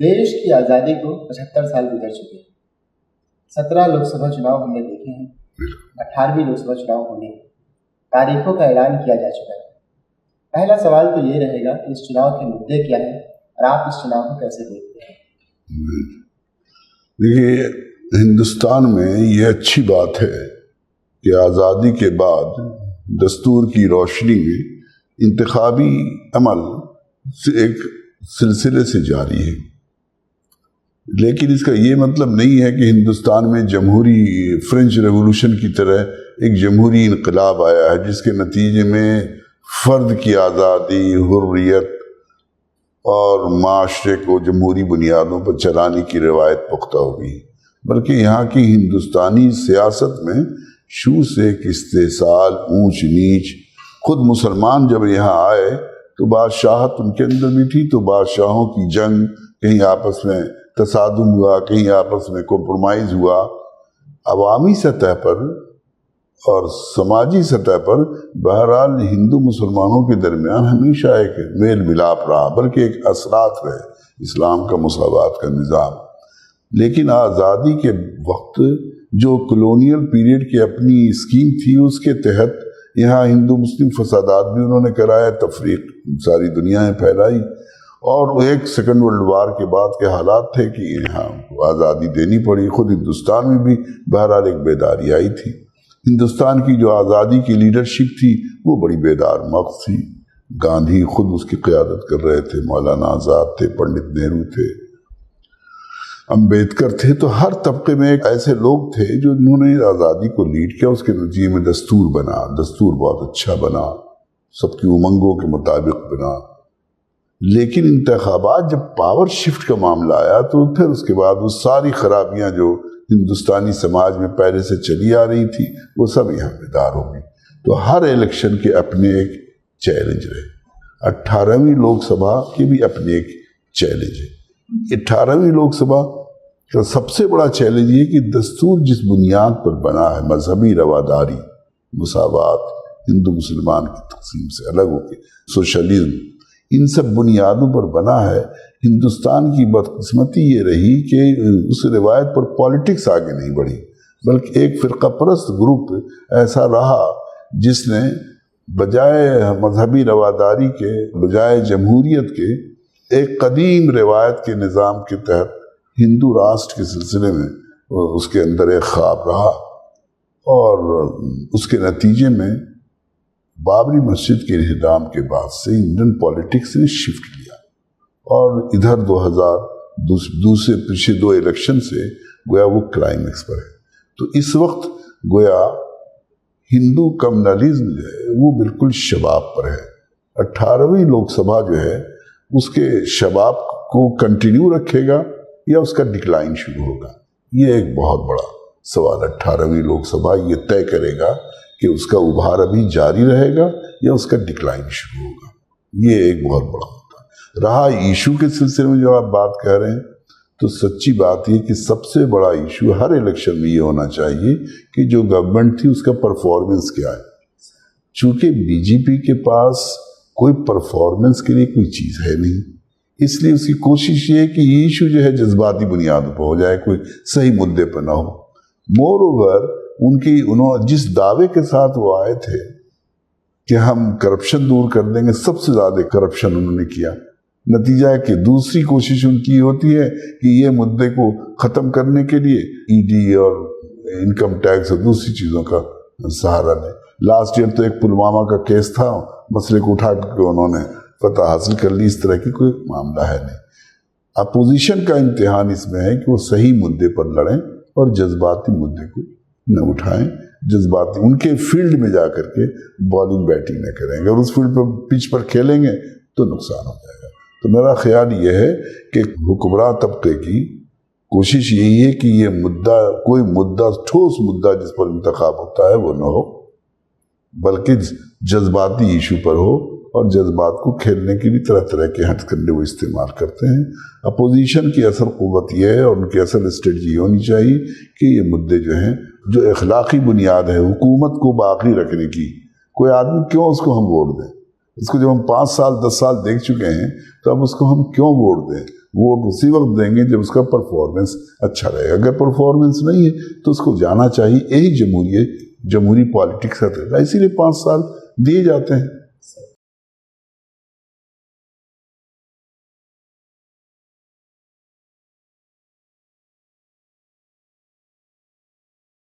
دیش کی آزادی کو 75 سال گزر چکے ہیں. 17 لوک سبھا چناؤ ہم نے دیکھے ہیں, 18ویں لوک سبھا چناؤ ہونے ہیں, تاریخوں کا اعلان کیا جا چکا ہے. پہلا سوال تو یہ رہے گا کہ اس چناؤ کے مدعے کیا ہیں اور آپ اس چناؤ کو کیسے دیکھتے ہیں؟ دیکھیے, ہندوستان میں یہ اچھی بات ہے کہ آزادی کے بعد دستور کی روشنی میں انتخابی عمل ایک سلسلے سے جاری ہے. لیکن اس کا یہ مطلب نہیں ہے کہ ہندوستان میں جمہوری فرینچ ریولوشن کی طرح ایک جمہوری انقلاب آیا ہے جس کے نتیجے میں فرد کی آزادی, حریت اور معاشرے کو جمہوری بنیادوں پر چلانے کی روایت پختہ ہو گئی, بلکہ یہاں کی ہندوستانی سیاست میں شروع سے ایک استحصال, اونچ نیچ. خود مسلمان جب یہاں آئے تو بادشاہت ان کے اندر بھی تھی, تو بادشاہوں کی جنگ, کہیں آپس میں تصادم ہوا, کہیں آپس میں کمپرومائز ہوا. عوامی سطح پر اور سماجی سطح پر بہرحال ہندو مسلمانوں کے درمیان ہمیشہ ایک میل ملاپ رہا, بلکہ ایک اثرات رہے اسلام کا, مساوات کا نظام. لیکن آزادی کے وقت جو کلونیل پیریڈ کی اپنی اسکیم تھی, اس کے تحت یہاں ہندو مسلم فسادات بھی انہوں نے کرایا, تفریق ساری دنیا میں پھیلائی, اور ایک سیکنڈ ورلڈ وار کے بعد کے حالات تھے کہ یہاں آزادی دینی پڑی. خود ہندوستان میں بھی بہرحال ایک بیداری آئی تھی. ہندوستان کی جو آزادی کی لیڈرشپ تھی وہ بڑی بیدار مغز تھی. گاندھی خود اس کی قیادت کر رہے تھے, مولانا آزاد تھے, پنڈت نہرو تھے, امبیڈکر تھے. تو ہر طبقے میں ایک ایسے لوگ تھے جو انہوں نے آزادی کو لیڈ کیا. اس کے نتیجے میں دستور بنا, دستور بہت اچھا بنا, سب کی امنگوں کے مطابق بنا. لیکن انتخابات جب پاور شفٹ کا معاملہ آیا تو پھر اس کے بعد وہ ساری خرابیاں جو ہندوستانی سماج میں پہلے سے چلی آ رہی تھی وہ سب یہاں بیدار ہو گئی. تو ہر الیکشن کے اپنے ایک چیلنج رہے. 18ویں لوک سبھا کے بھی اپنے ایک چیلنج ہے. 18ویں لوک سبھا کا سب سے بڑا چیلنج یہ کہ دستور جس بنیاد پر بنا ہے, مذہبی رواداری, مساوات, ہندو مسلمان کی تقسیم سے الگ ہو کے سوشلزم, ان سب بنیادوں پر بنا ہے. ہندوستان کی بدقسمتی یہ رہی کہ اس روایت پر پالیٹکس آگے نہیں بڑھی, بلکہ ایک فرقہ پرست گروپ ایسا رہا جس نے بجائے مذہبی رواداری کے, بجائے جمہوریت کے, ایک قدیم روایت کے نظام کے تحت ہندو راشٹر کے سلسلے میں اس کے اندر ایک خواب رہا, اور اس کے نتیجے میں بابری مسجد کے انہدام کے بعد سے انڈین پالیٹکس نے شفٹ کیا, اور ادھر 2000 دوسرے پچھلے 2 الیکشن سے گویا وہ کلائمیکس پر ہے. تو اس وقت گویا ہندو کمیونلزم جو ہے وہ بالکل شباب پر ہے. 18ویں لوک سبھا جو ہے اس کے شباب کو کنٹینیو رکھے گا یا اس کا ڈکلائن شروع ہوگا, یہ ایک بہت بڑا سوال. 18ویں لوک سبھا یہ طے کرے گا کہ اس کا ابھار ابھی جاری رہے گا یا اس کا ڈکلائن شروع ہوگا. یہ ایک بہت بڑا ہوتا ہے. رہا ایشو کے سلسلے میں جو آپ بات کہہ رہے ہیں, تو سچی بات یہ کہ سب سے بڑا ایشو ہر الیکشن میں یہ ہونا چاہیے کہ جو گورنمنٹ تھی اس کا پرفارمنس کیا ہے. چونکہ بی جے پی کے پاس کوئی پرفارمنس کے لیے کوئی چیز ہے نہیں, اس لیے اس کی کوشش یہ ہے کہ یہ ایشو جو ہے جذباتی بنیادوں پر ہو جائے, کوئی صحیح مدعے پر نہ ہو. مور اوور انہوں جس دعوے کے ساتھ وہ آئے تھے کہ ہم کرپشن دور کر دیں گے, سب سے زیادہ کرپشن انہوں نے کیا. نتیجہ ہے کہ دوسری کوشش ان کی ہوتی ہے کہ یہ مدعے کو ختم کرنے کے لیے ای ڈی اور انکم ٹیکس اور دوسری چیزوں کا سہارا لیں. لاسٹ ایئر تو ایک پلوامہ کا کیس تھا, مسئلے کو اٹھا کر کے انہوں نے فتح حاصل کر لی. اس طرح کی کوئی معاملہ ہے نہیں. اپوزیشن کا امتحان اس میں ہے کہ وہ صحیح مدعے پر لڑیں اور جذباتی مدعے کو نہ اٹھائیں, جذباتی ان کے فیلڈ میں جا کر کے بالنگ بیٹنگ نہ کریں. اگر اس فیلڈ پر پچ پر کھیلیں گے تو نقصان ہو جائے گا. تو میرا خیال یہ ہے کہ حکمراں طبقے کی کوشش یہی ہے کہ یہ مدعا, کوئی مدعا, ٹھوس مدعا جس پر انتخاب ہوتا ہے وہ نہ ہو, بلکہ جذباتی ایشو پر ہو, اور جذبات کو کھیلنے کی بھی طرح طرح کے ہٹ کرنے وہ استعمال کرتے ہیں. اپوزیشن کی اصل قوت یہ ہے اور ان کی اصل اسٹریٹجی ہونی چاہیے کہ یہ مدعے جو ہیں, جو اخلاقی بنیاد ہے حکومت کو باقی رکھنے کی, کوئی آدمی کیوں اس کو ہم ووٹ دیں, اس کو جب ہم 5 سال 10 سال دیکھ چکے ہیں تو اب اس کو ہم کیوں ووٹ دیں. ووٹ اسی وقت دیں گے جب اس کا پرفارمنس اچھا رہے گا. اگر پرفارمنس نہیں ہے تو اس کو جانا چاہیے. یہی جمہوری پالیٹکس ہے. اسی لیے 5 سال دیے جاتے ہیں.